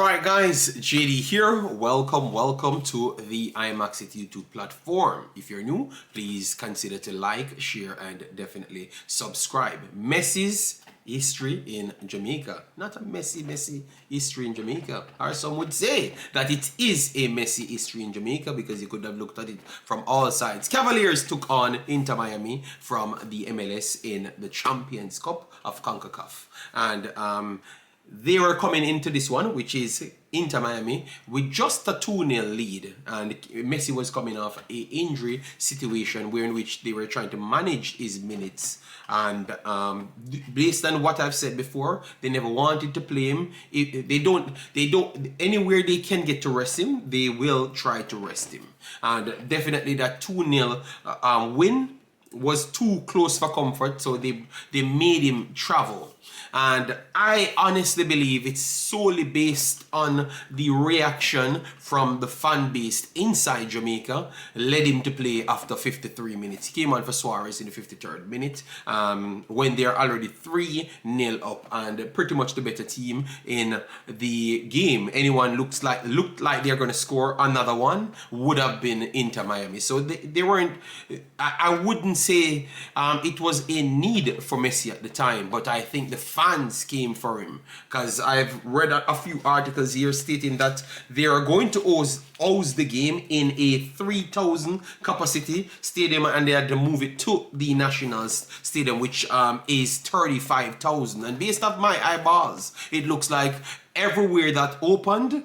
Alright guys, JD here. Welcome to the Imaxit YouTube platform. If you're new, please consider to like, share and definitely subscribe. Messi's history in Jamaica. Not a messy history in Jamaica. Or some would say that it is a messy history in Jamaica because you could have looked at it from all sides. Cavaliers took on Inter Miami from the MLS in the Champions Cup of Concacaf. And they were coming into this one, which is Inter Miami, with just a 2-0 lead, and Messi was coming off a injury situation in which they were trying to manage his minutes. And based on what I've said before, they never wanted to play him. If they don't anywhere they can get to rest him, they will try to rest him. And definitely that 2-0 win was too close for comfort, so they made him travel. And I honestly believe it's solely based on the reaction from the fan base inside Jamaica led him to play after 53 minutes. He came on for Suarez in the 53rd minute when they're already 3-0 up and pretty much the better team in the game. Anyone looked like they're going to score another one would have been Inter Miami. So they weren't, I wouldn't say it was a need for Messi at the time, but I think the fans came for him, because I've read a few articles here stating that they are going to host the game in a 3,000 capacity stadium, and they had to move it to the National Stadium, which is 35,000. And based off my eyeballs, it looks like everywhere that opened,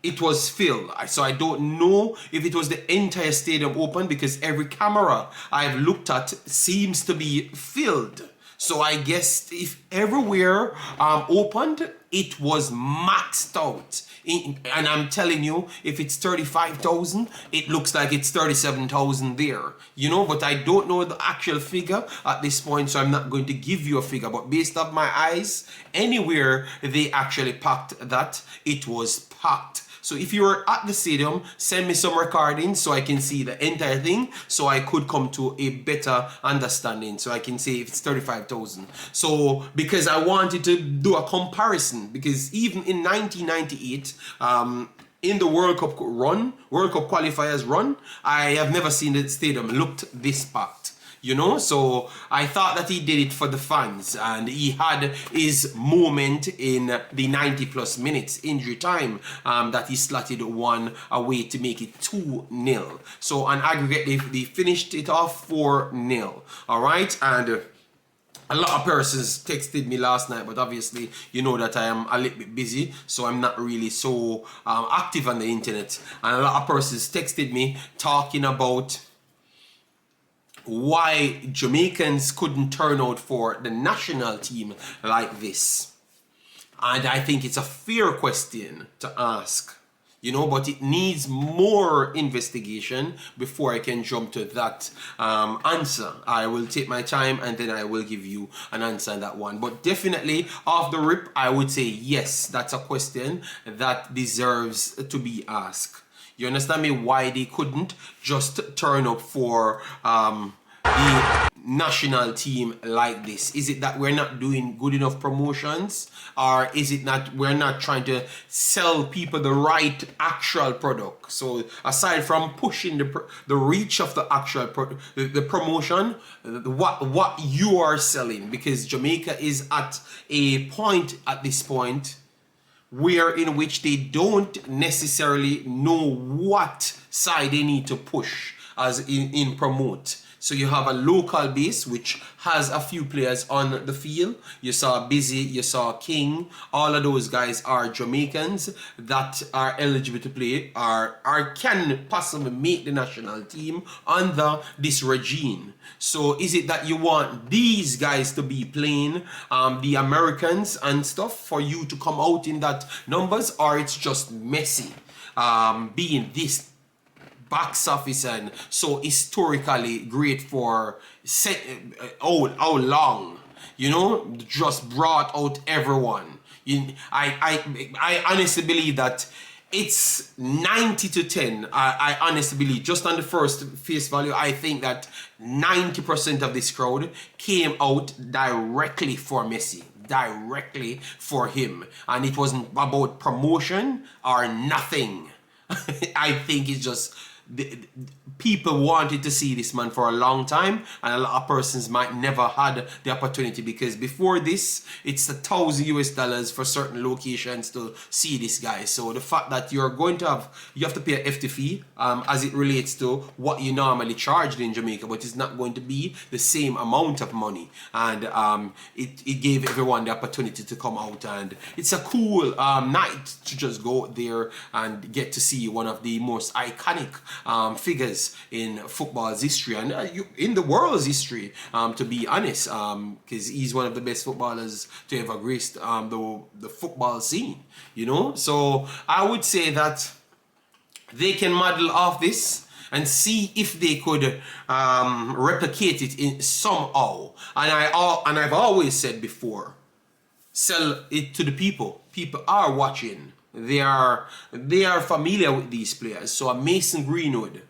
it was filled. So I don't know if it was the entire stadium open, because every camera I've looked at seems to be filled. So I guess if everywhere opened, it was maxed out. And I'm telling you, if it's 35,000, it looks like it's 37,000 there. You know, but I don't know the actual figure at this point, so I'm not going to give you a figure. But based on my eyes, anywhere they actually packed that, it was packed. So if you were at the stadium, send me some recordings so I can see the entire thing, so I could come to a better understanding, so I can say if it's 35,000. So because I wanted to do a comparison, because even in 1998, in the World Cup qualifiers run, I have never seen the stadium looked this packed. You know, so I thought that he did it for the fans, and he had his moment in the 90 plus minutes injury time that he slotted one away to make it 2-0. So on aggregate, they finished it off 4-0. All right, and a lot of persons texted me last night, but obviously you know that I am a little bit busy, so I'm not really so active on the internet. And a lot of persons texted me talking about why Jamaicans couldn't turn out for the national team like this. And I think it's a fair question to ask, you know, but it needs more investigation before I can jump to that answer. I will take my time and then I will give you an answer on that one. But definitely off the rip, I would say yes, that's a question that deserves to be asked. You understand me? Why they couldn't just turn up for the national team like this? Is it that we're not doing good enough promotions, or is it not we're not trying to sell people the right actual product? So aside from pushing the reach of the actual the promotion, what you are selling, because Jamaica is at a point at this point where in which they don't necessarily know what side they need to push as in promote. So you have a local base which has a few players on the field. You saw Busy, you saw King. All of those guys are Jamaicans that are eligible to play or can possibly make the national team under this regime. So is it that you want these guys to be playing the Americans and stuff for you to come out in that numbers, or it's just Messi being this box office and so historically great for how long, you know, just brought out everyone. I honestly believe that it's 90 to 10. I honestly believe, just on the first face value, I think that 90% of this crowd came out directly for Messi. directly for him, and it wasn't about promotion or nothing. I think it's just people wanted to see this man for a long time, and a lot of persons might never had the opportunity, because before this it's $1,000 for certain locations to see this guy. So the fact that you have to pay a hefty fee as it relates to what you normally charged in Jamaica, but it's not going to be the same amount of money, and it gave everyone the opportunity to come out, and it's a cool night to just go out there and get to see one of the most iconic figures in football's history, and in the world's history, to be honest, because he's one of the best footballers to ever graced the football scene, you know. So I would say that they can model off this and see if they could replicate it in somehow. And I've always said before, sell it to the people. People are watching. They are familiar with these players. So a Mason Greenwood,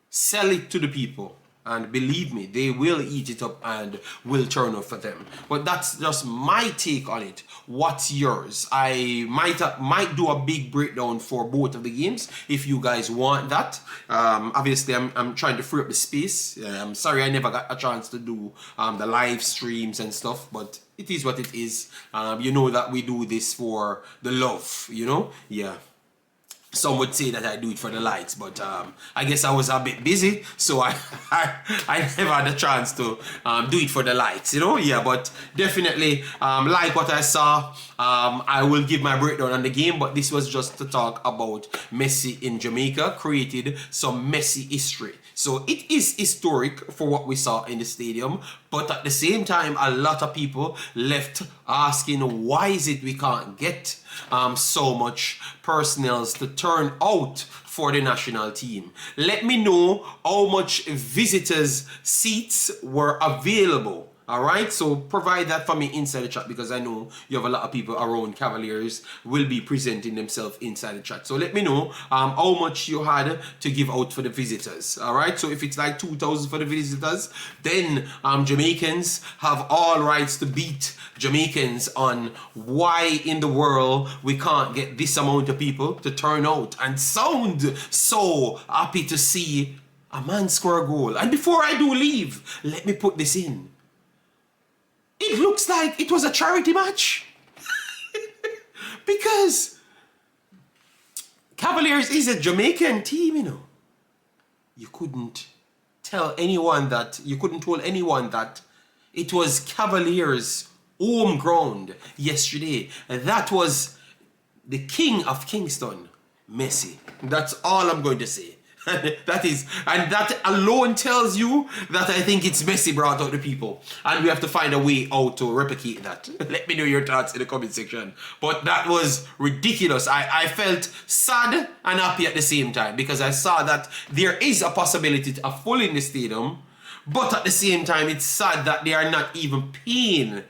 sell it to the people, and believe me, they will eat it up and will turn up for them. But that's just my take on it. What's yours? I might do a big breakdown for both of the games if you guys want that. Obviously, I'm trying to free up the space. I'm sorry I never got a chance to do the live streams and stuff, but it is what it is. You know that we do this for the love, you know? Yeah. Some would say that I do it for the likes, but I guess I was a bit busy, so I never had a chance to do it for the likes, you know? Yeah, but definitely like what I saw. I will give my breakdown on the game, but this was just to talk about Messi in Jamaica created some Messi history. So it is historic for what we saw in the stadium, but at the same time, a lot of people left asking, why is it we can't get so much personnel to turn out for the national team? Let me know how much visitors seats were available. All right, so provide that for me inside the chat, because I know you have a lot of people around Cavaliers will be presenting themselves inside the chat. So let me know how much you had to give out for the visitors. All right, so if it's like 2,000 for the visitors, then Jamaicans have all rights to beat Jamaicans on why in the world we can't get this amount of people to turn out and sound so happy to see a man score a goal. And before I do leave, let me put this in. It looks like it was a charity match. Because Cavaliers is a Jamaican team, you know. You couldn't tell anyone that it was Cavaliers' home ground yesterday. That was the king of Kingston, Messi. That's all I'm going to say. And that alone tells you that I think it's Messi brought out the people, and we have to find a way out to replicate that. Let me know your thoughts in the comment section. But that was ridiculous. I felt sad and happy at the same time, because I saw that there is a possibility to have full in the stadium, but at the same time it's sad that they are not even paying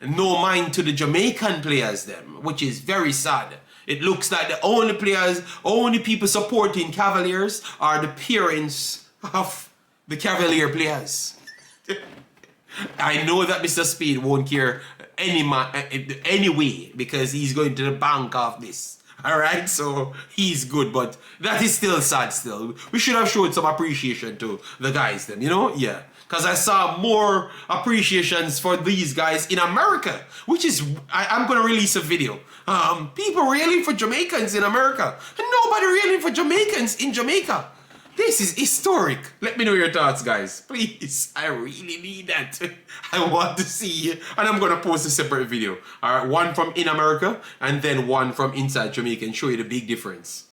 no mind to the Jamaican players them, which is very sad. It looks like the only people supporting Cavaliers are the parents of the Cavalier players. I know that Mr. Speed won't care anyway, because he's going to the bank of this. Alright, so he's good, but that is still sad still. We should have showed some appreciation to the guys then, you know? Yeah. Because I saw more appreciations for these guys in America, which is, I'm going to release a video. People railing for Jamaicans in America, and nobody railing for Jamaicans in Jamaica. This is historic. Let me know your thoughts, guys. Please, I really need that. I want to see, and I'm going to post a separate video. All right, one from in America, and then one from inside Jamaica, and show you the big difference.